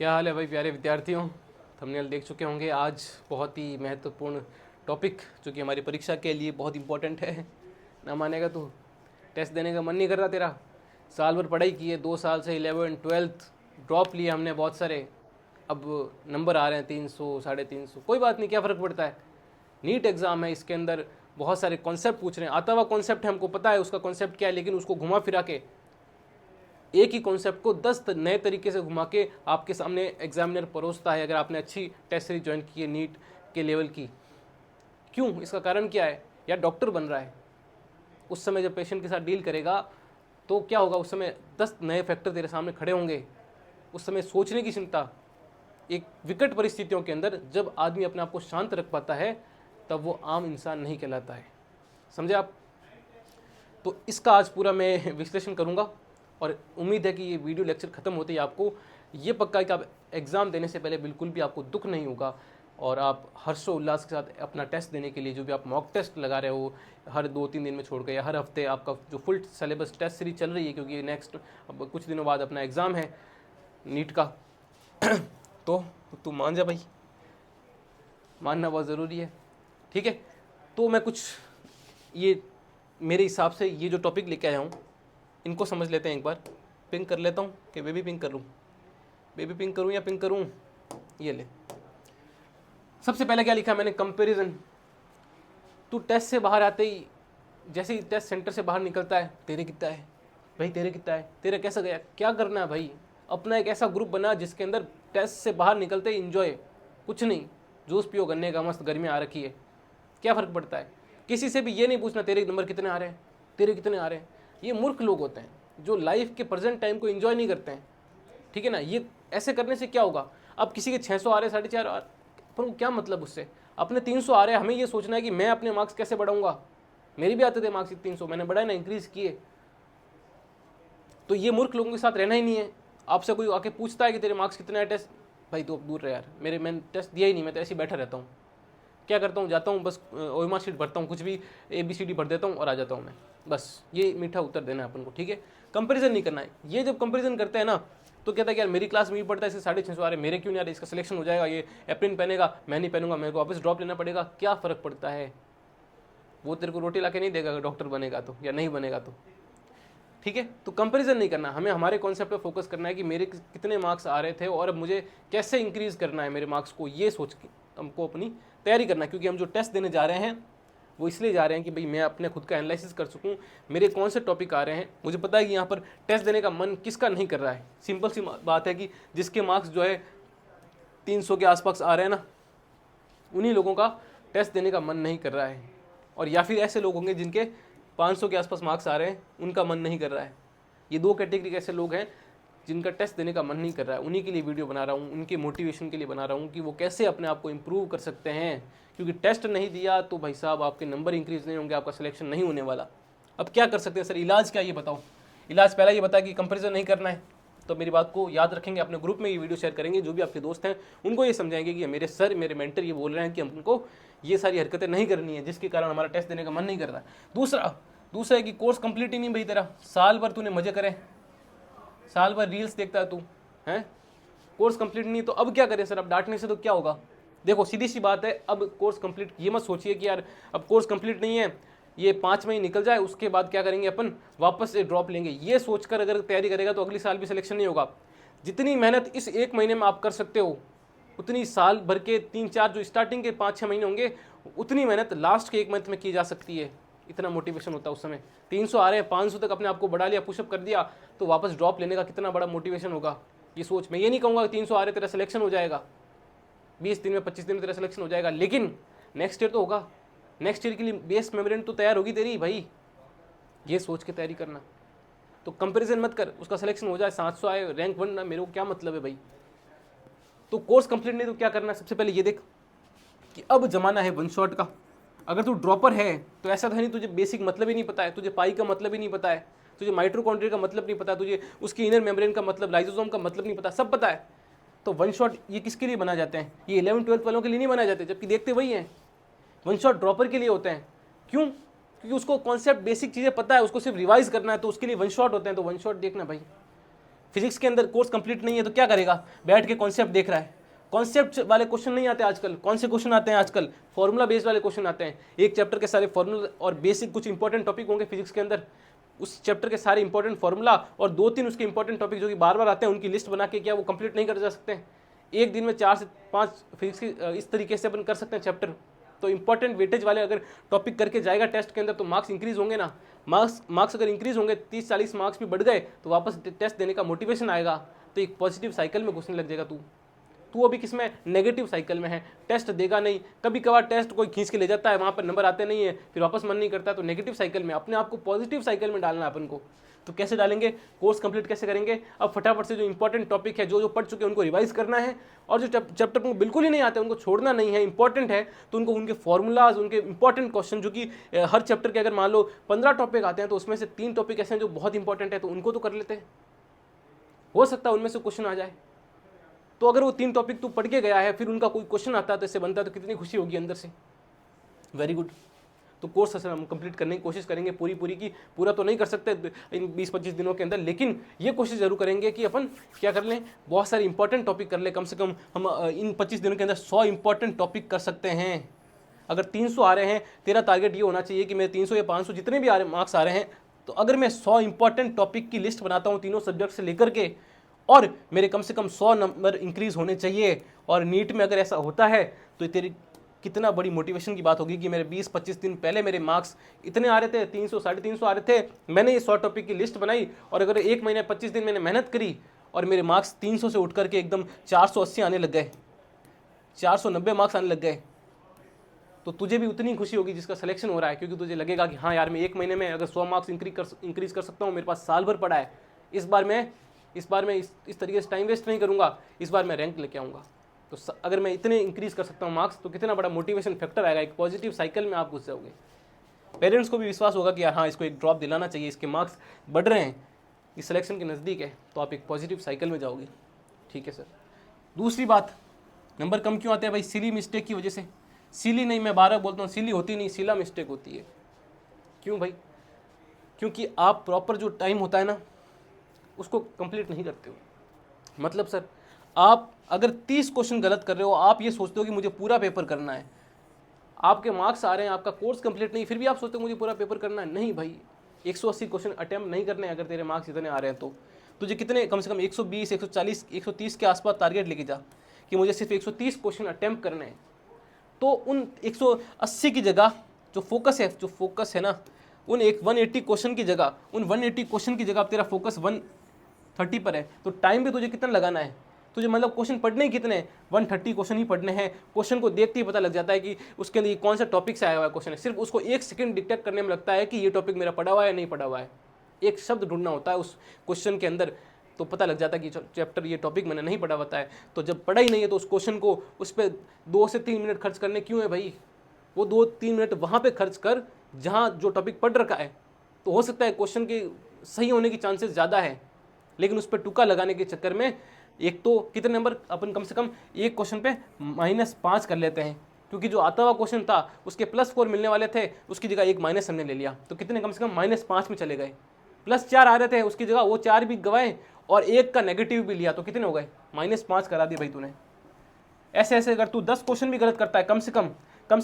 क्या हाल है भाई प्यारे विद्यार्थियों। थंबनेल देख चुके होंगे। आज बहुत ही महत्वपूर्ण टॉपिक जो कि हमारी परीक्षा के लिए बहुत इंपॉर्टेंट है। ना मानेगा तू, टेस्ट देने का मन नहीं कर रहा तेरा। साल भर पढ़ाई की है, 2 साल से 11th 12th ड्रॉप लिए हमने बहुत सारे। अब नंबर आ रहे हैं 300 350, कोई बात नहीं, क्या फ़र्क पड़ता है। नीट एग्ज़ाम है, इसके अंदर बहुत सारे कॉन्सेप्ट पूछ रहे हैं। आता हुआ कॉन्सेप्ट है, हमको पता है उसका कॉन्सेप्ट क्या है, लेकिन उसको घुमा फिरा के एक ही कॉन्सेप्ट को 10 नए तरीके से घुमा के आपके सामने एग्जामिनर परोसता है। अगर आपने अच्छी टेस्ट सीरीज ज्वाइन की है नीट के लेवल की, क्यों, इसका कारण क्या है। या डॉक्टर बन रहा है, उस समय जब पेशेंट के साथ डील करेगा तो क्या होगा, उस समय 10 नए फैक्टर तेरे सामने खड़े होंगे। उस समय सोचने की क्षमता, एक विकट परिस्थितियों के अंदर जब आदमी अपने आप को शांत रख पाता है तब वो आम इंसान नहीं कहलाता है। समझे आप। तो इसका आज पूरा मैं विश्लेषण करूंगा और उम्मीद है कि ये वीडियो लेक्चर ख़त्म होते ही आपको ये पक्का है कि आप एग्ज़ाम देने से पहले बिल्कुल भी आपको दुख नहीं होगा और आप हर्षोल्लास के साथ अपना टेस्ट देने के लिए, जो भी आप मॉक टेस्ट लगा रहे हो हर 2-3 दिन में छोड़ के, या हर हफ्ते आपका जो फुल सिलेबस टेस्ट सीरीज चल रही है, क्योंकि नेक्स्ट अब कुछ दिनों बाद अपना एग्ज़ाम है नीट का। तो तू मान जा भाई, मानना बहुत ज़रूरी है, ठीक है। तो मैं कुछ ये मेरे हिसाब से ये जो टॉपिक लेके आया हूँ इनको समझ लेते हैं एक बार। पिंक कर लेता हूँ कि बेबी पिंक करूँ, बेबी पिंक करूँ या पिंक करूँ, ये ले। सबसे पहले क्या लिखा मैंने, कंपैरिजन। तू टेस्ट से बाहर आते ही, जैसे ही टेस्ट सेंटर से बाहर निकलता है, तेरे कितना है भाई, तेरे कितना है, तेरा कैसा गया, क्या करना है भाई। अपना एक ऐसा ग्रुप बना जिसके अंदर टेस्ट से बाहर निकलते ही इंजॉय, कुछ नहीं, जूस पियो गन्ने का, मस्त गर्मी आ रखी है, क्या फ़र्क पड़ता है। किसी से भी ये नहीं पूछना तेरे नंबर कितने आ रहे हैं, तेरे कितने आ रहे हैं। ये मूर्ख लोग होते हैं जो लाइफ के प्रेजेंट टाइम को एंजॉय नहीं करते हैं, ठीक है ना। ये ऐसे करने से क्या होगा, अब किसी के 600 आ रहे हैं, 450 पर क्या मतलब उससे। अपने 300 आ रहे हैं, हमें ये सोचना है कि मैं अपने मार्क्स कैसे बढ़ाऊंगा। मेरी भी आते थे मार्क्स 300, मैंने बढ़ाए ना, इंक्रीज किए। तो ये मूर्ख लोगों के साथ रहना ही नहीं है। आपसे कोई आके पूछता है कि तेरे मार्क्स कितने हैं टेस्ट, भाई तो अब दूर रहे यार, मैंने टेस्ट दिया ही नहीं, मैं तो ऐसे ही बैठा रहता हूँ। क्या करता हूँ, जाता हूँ बस ओएमआर शीट भरता हूँ, कुछ भी ABCD भर देता हूँ और आ जाता हूँ मैं, बस ये मीठा उत्तर देना है अपन को, ठीक है। कंपैरिजन नहीं करना है। ये जब कंपैरिजन करते हैं ना तो कहता है कि यार मेरी क्लास में भी पढ़ता है, इसके 650 आ रहे, मेरे क्यों नहीं आ रहे, इसका सिलेक्शन हो जाएगा, ये एप्रिन पहनेगा, मैं नहीं पहनूंगा, मेरे को वापस ड्रॉप लेना पड़ेगा। क्या फ़र्क पड़ता है, वो तेरे को रोटी ला के नहीं देगा अगर डॉक्टर बनेगा तो, या नहीं बनेगा तो, ठीक है। तो कंपैरिजन नहीं करना, हमें हमारे कॉन्सेप्ट पे फोकस करना है कि मेरे कितने मार्क्स आ रहे थे और अब मुझे कैसे इंक्रीज़ करना है मेरे मार्क्स को, ये सोच के हमको अपनी तैयारी करना है। क्योंकि हम जो टेस्ट देने जा रहे हैं वो इसलिए जा रहे हैं कि भाई मैं अपने खुद का एनालिसिस कर सकूं, मेरे कौन से टॉपिक आ रहे हैं। मुझे पता है कि यहाँ पर टेस्ट देने का मन किसका नहीं कर रहा है। सिंपल सी बात है कि जिसके मार्क्स जो है 300 के आसपास आ रहे हैं ना, उन्हीं लोगों का टेस्ट देने का मन नहीं कर रहा है। और या फिर ऐसे लोग होंगे जिनके 500 के आसपास मार्क्स आ रहे हैं, उनका मन नहीं कर रहा है। ये 2 कैटेगरी के ऐसे लोग हैं जिनका टेस्ट देने का मन नहीं कर रहा है। उन्हीं के लिए वीडियो बना रहा हूँ, उनके मोटिवेशन के लिए बना रहा हूँ कि वो कैसे अपने आप को इम्प्रूव कर सकते हैं। क्योंकि टेस्ट नहीं दिया तो भाई साहब आपके नंबर इंक्रीज नहीं होंगे, आपका सिलेक्शन नहीं होने वाला। अब क्या कर सकते हैं सर, इलाज क्या, ये बताओ। इलाज पहला ये बता कि कंपेरिजन नहीं करना है। तो मेरी बात को याद रखेंगे, अपने ग्रुप में ये वीडियो शेयर करेंगे, जो भी आपके दोस्त हैं उनको ये समझाएंगे कि मेरे सर, मेरे मेंटर ये बोल रहे हैं कि हमको ये सारी हरकतें नहीं करनी है जिसके कारण हमारा टेस्ट देने का मन नहीं कर रहा है। दूसरा है कि कोर्स कंप्लीट ही नहीं भाई तेरा, साल भर तूने मजे करे, साल भर रील्स देखता है तू, हैं, कोर्स कंप्लीट नहीं। तो अब क्या करें सर, अब डांटने से तो क्या होगा। देखो सीधी सी बात है, अब कोर्स कंप्लीट, ये मत सोचिए कि यार अब कोर्स कंप्लीट नहीं है, ये 5 महीने निकल जाए उसके बाद क्या करेंगे अपन, वापस से ड्रॉप लेंगे। ये सोचकर अगर तैयारी करेगा तो अगली साल भी सिलेक्शन नहीं होगा। जितनी मेहनत इस 1 महीने में आप कर सकते हो, उतनी साल भर के 3-4 जो स्टार्टिंग के 5-6 महीने होंगे, उतनी मेहनत लास्ट के 1 मंथ में की जा सकती है। इतना मोटिवेशन होता है उस समय। 300 आ रहे हैं, 500 तक अपने आप को बढ़ा लिया, पुशअप कर दिया, तो वापस ड्रॉप लेने का कितना बड़ा मोटिवेशन होगा, ये सोच। मैं ये नहीं कहूँगा 300 आ रहे तेरा सिलेक्शन हो जाएगा, 20 दिन में 25 दिन में तेरा सिलेक्शन हो जाएगा, लेकिन नेक्स्ट ईयर तो होगा। नेक्स्ट ईयर के लिए बेस मेमोरेंट तो तैयार होगी तेरी भाई, ये सोच के तैयारी करना। तो कंपैरिजन मत कर, उसका सिलेक्शन हो जाए, 700 आए, रैंक 1 ना, मेरे को क्या मतलब है भाई। तो कोर्स कंप्लीट नहीं तो क्या करना है, सबसे पहले ये देख कि अब जमाना है वन शॉट का। अगर तू ड्रॉपर है तो ऐसा तो है नहीं तुझे बेसिक मतलब ही नहीं पता है, तुझे पाई का मतलब ही नहीं पता है, तुझे माइटोकॉन्ड्रिया का मतलब नहीं पता, तुझे उसकी इनर मेम्ब्रेन का मतलब, लाइसोसोम का मतलब नहीं पता, सब पता है। तो वन शॉट ये किसके लिए बना जाते हैं, ये 11th-12th वालों के लिए नहीं बनाए जाते, जबकि देखते वही हैं। वन शॉट ड्रॉपर के लिए होते हैं। क्यों, क्योंकि उसको कॉन्सेप्ट बेसिक चीज़ें पता है, उसको सिर्फ रिवाइज करना है, तो उसके लिए वन शॉट होते हैं। तो वन शॉट देखना भाई, फिजिक्स के अंदर कोर्स कंप्लीट नहीं है तो क्या करेगा, बैठ के कॉन्सेप्ट देख रहा है। कॉन्सेप्ट वाले क्वेश्चन नहीं आते आजकल। कौन से क्वेश्चन आते हैं आजकल, फॉर्मूला बेस्ड वाले क्वेश्चन आते हैं। एक चैप्टर के सारे फॉर्मूला और बेसिक कुछ इंपॉर्टेंट टॉपिक होंगे फिजिक्स के अंदर, उस चैप्टर के सारे इंपॉर्टेंट फॉर्मूला और 2-3 उसके इंपॉर्टेंट टॉपिक जो कि बार बार आते हैं, उनकी लिस्ट बना के क्या वो कंप्लीट नहीं कर जा सकते हैं? एक दिन में 4 से 5 फिजिक्स की इस तरीके से अपन कर सकते हैं चैप्टर। तो इंपॉर्टेंट वेटेज वाले अगर टॉपिक करके जाएगा टेस्ट के अंदर तो मार्क्स इंक्रीज होंगे ना। मार्क्स अगर इंक्रीज होंगे, 30-40 मार्क्स भी बढ़ गए तो वापस टेस्ट देने का मोटिवेशन आएगा। तो एक पॉजिटिव साइकिल में घुसने लग जाएगा तू अभी किस में, नेगेटिव साइकिल में है। टेस्ट देगा नहीं, कभी कभार टेस्ट कोई खींच के ले जाता है, वहाँ पर नंबर आते नहीं है, फिर वापस मन नहीं करता, तो नेगेटिव साइकिल में। अपने आप को पॉजिटिव साइकिल में डालना है अपन को। तो कैसे डालेंगे, कोर्स कंप्लीट कैसे करेंगे? अब फटाफट से जो इंपॉर्टेंट टॉपिक है, जो पढ़ चुके हैं उनको रिवाइज करना है, और जो चैप्टर को बिल्कुल ही नहीं आते उनको छोड़ना नहीं है। इंपॉर्टेंट है तो उनको उनके फॉर्मूलाज, उनके इंपॉर्टेंट क्वेश्चन, जो कि हर चैप्टर के अगर मान लो 15 टॉपिक आते हैं तो उसमें से 3 टॉपिक ऐसे हैं जो बहुत इंपॉर्टेंट है, तो उनको तो कर लेते हैं, हो सकता है उनमें से क्वेश्चन आ जाए। तो अगर वो 3 टॉपिक तू पढ़ के गया है, फिर उनका कोई क्वेश्चन आता है तो इससे बनता है, तो कितनी खुशी होगी अंदर से। Very good. तो कोर्स असल हम कंप्लीट करने की कोशिश करेंगे पूरी की। पूरा तो नहीं कर सकते इन 20-25 दिनों के अंदर, लेकिन ये कोशिश जरूर करेंगे कि अपन क्या कर लें, बहुत सारे इंपॉर्टेंट टॉपिक कर ले। कम से कम हम इन 25 दिनों के अंदर 100 इंपॉर्टेंट टॉपिक कर सकते हैं। अगर 300 आ रहे हैं, तेरा टारगेट ये होना चाहिए कि मेरे 300 या 500 जितने भी मार्क्स आ रहे हैं, तो अगर मैं 100 इंपॉर्टेंट टॉपिक की लिस्ट बनाता हूँ तीनों सब्जेक्ट से लेकर के, और मेरे कम से कम 100 नंबर इंक्रीज होने चाहिए, और नीट में अगर ऐसा होता है तो तेरी कितना बड़ी मोटिवेशन की बात होगी कि मेरे 20-25 दिन पहले मेरे मार्क्स इतने आ रहे थे, 300-350 आ रहे थे, मैंने ये 100 टॉपिक की लिस्ट बनाई, और अगर 1 महीने 25 दिन मैंने मेहनत करी और मेरे मार्क्स 300 से उठ करके एकदम 480 आने लग गए, 490 मार्क्स आने लग गए, तो तुझे भी उतनी खुशी होगी जिसका सिलेक्शन हो रहा है, क्योंकि तुझे लगेगा कि हाँ यार, मैं 1 महीने में अगर 100 मार्क्स इंक्रीज कर सकता हूँ, मेरे पास साल भर पड़ा है, इस बार मैं इस तरीके से टाइम वेस्ट नहीं करूँगा, इस बार मैं रैंक लेके आऊँगा। तो अगर मैं इतने इंक्रीज कर सकता हूँ मार्क्स, तो कितना बड़ा मोटिवेशन फैक्टर आएगा, एक पॉजिटिव साइकिल में आप घुस जाओगे। पेरेंट्स को भी विश्वास होगा कि हाँ, इसको एक ड्रॉप दिलाना चाहिए, इसके मार्क्स बढ़ रहे हैं, इस सिलेक्शन के नज़दीक है, तो आप एक पॉजिटिव साइकिल में जाओगे। ठीक है सर। दूसरी बात, नंबर कम क्यों आते हैं भाई? सिली मिस्टेक की वजह से। सिली नहीं, मैं 12 बोलता हूँ, सिली होती नहीं, सिला मिस्टेक होती है। क्यों भाई? क्योंकि आप प्रॉपर जो टाइम होता है ना, उसको कंप्लीट नहीं करते हो। मतलब सर, आप अगर 30 क्वेश्चन गलत कर रहे हो, आप ये सोचते हो कि मुझे पूरा पेपर करना है, आपके मार्क्स आ रहे हैं, आपका कोर्स कंप्लीट नहीं, फिर भी आप सोचते हो मुझे पूरा पेपर करना है। नहीं भाई, 180 क्वेश्चन अटेम्प्ट नहीं करने, अगर तेरे मार्क्स इतने आ रहे हैं तो तुझे कितने, कम से कम 120, 140, 130 के आसपास टारगेट लेके जा कि मुझे सिर्फ 130 क्वेश्चन अटेम्प्ट करने हैं। तो उन 180 की जगह जो फोकस है ना, उन 180 क्वेश्चन की जगह, उन 180 क्वेश्चन की जगह अब तेरा फोकस 130 पर है, तो टाइम भी तुझे कितना लगाना है? तुझे मतलब क्वेश्चन पढ़ने ही कितने, 130 क्वेश्चन ही पढ़ने हैं। क्वेश्चन को देखते ही पता लग जाता है कि उसके लिए कौन सा टॉपिक से आया हुआ है क्वेश्चन है। सिर्फ उसको 1 सेकंड डिटेक्ट करने में लगता है कि ये टॉपिक मेरा पढ़ा हुआ है या नहीं पढ़ा हुआ है। एक शब्द ढूंढना होता है उस क्वेश्चन के अंदर, तो पता लग जाता है कि चैप्टर, ये टॉपिक मैंने नहीं पढ़ा होता है। तो जब पढ़ा ही नहीं है तो उस क्वेश्चन को, उस पर 2 से 3 मिनट खर्च करने क्यों है भाई? वो 2-3 मिनट वहाँ पे खर्च कर जहाँ जो टॉपिक पढ़ रखा है। तो हो सकता है क्वेश्चन के सही होने की चांसेस ज़्यादा है, लेकिन उस पर टुका लगाने के चक्कर में एक तो कितने नंबर अपन कम से कम एक क्वेश्चन पे -5 कर लेते हैं, क्योंकि जो आता हुआ क्वेश्चन था उसके +4 मिलने वाले थे, उसकी जगह एक माइनस हमने ले लिया, तो कितने कम से कम -5 में चले गए। +4 आ रहे थे, उसकी जगह वो 4 भी गवाए और 1 का नेगेटिव भी लिया, तो कितने हो गए? -5 करा दिए भाई तूने। ऐसे ऐसे अगर तू 10 क्वेश्चन भी गलत करता है, कम से कम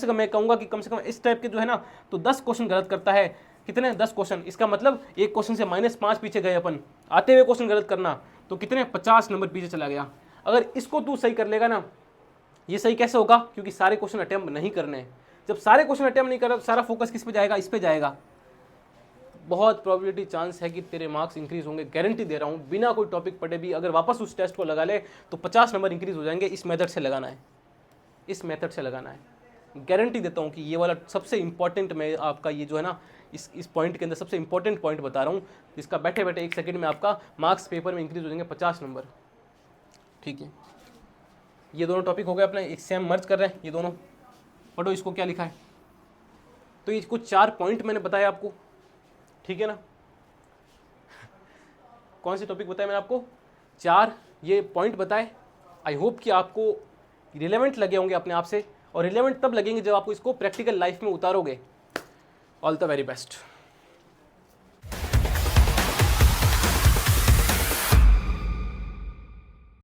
मैं कहूँगा कि कम से कम इस टाइप के जो है ना, तो 10 क्वेश्चन गलत करता है, कितने 10 क्वेश्चन, इसका मतलब एक क्वेश्चन से -5 पीछे गए अपन। आते हुए क्वेश्चन गलत करना तो कितने 50 नंबर पीछे चला गया। अगर इसको तू सही कर लेगा ना, ये सही कैसे होगा? क्योंकि सारे क्वेश्चन अटेम्प्ट नहीं करने हैं। जब सारे क्वेश्चन अटेम्प्ट नहीं कर रहा, सारा फोकस किस पे जाएगा? इस पे जाएगा। बहुत प्रोबेबिलिटी चांस है कि तेरे मार्क्स इंक्रीज होंगे, गारंटी दे रहा हूँ। बिना कोई टॉपिक पढ़े भी अगर वापस उस टेस्ट को लगा ले तो 50 नंबर इंक्रीज हो जाएंगे। इस मेथड से लगाना है, इस मेथड से लगाना है, गारंटी देता हूँ कि ये वाला सबसे इंपॉर्टेंट, मैं आपका ये जो है ना, इस पॉइंट के अंदर सबसे इंपॉर्टेंट पॉइंट बता रहा हूँ, जिसका बैठे बैठे 1 सेकंड में आपका मार्क्स पेपर में इंक्रीज हो जाएंगे 50 नंबर। ठीक है, ये दोनों टॉपिक हो गए अपने, एक सेम मर्ज कर रहे हैं ये दोनों। पढ़ो इसको क्या लिखा है। तो ये कुछ 4 पॉइंट मैंने बताया आपको, ठीक है ना। कौन से टॉपिक बताए मैंने आपको? 4 ये पॉइंट बताए। आई होप कि आपको रिलेवेंट लगे होंगे अपने आप से, और रिलेवेंट तब लगेंगे जब आपको इसको प्रैक्टिकल लाइफ में उतारोगे। All the very best.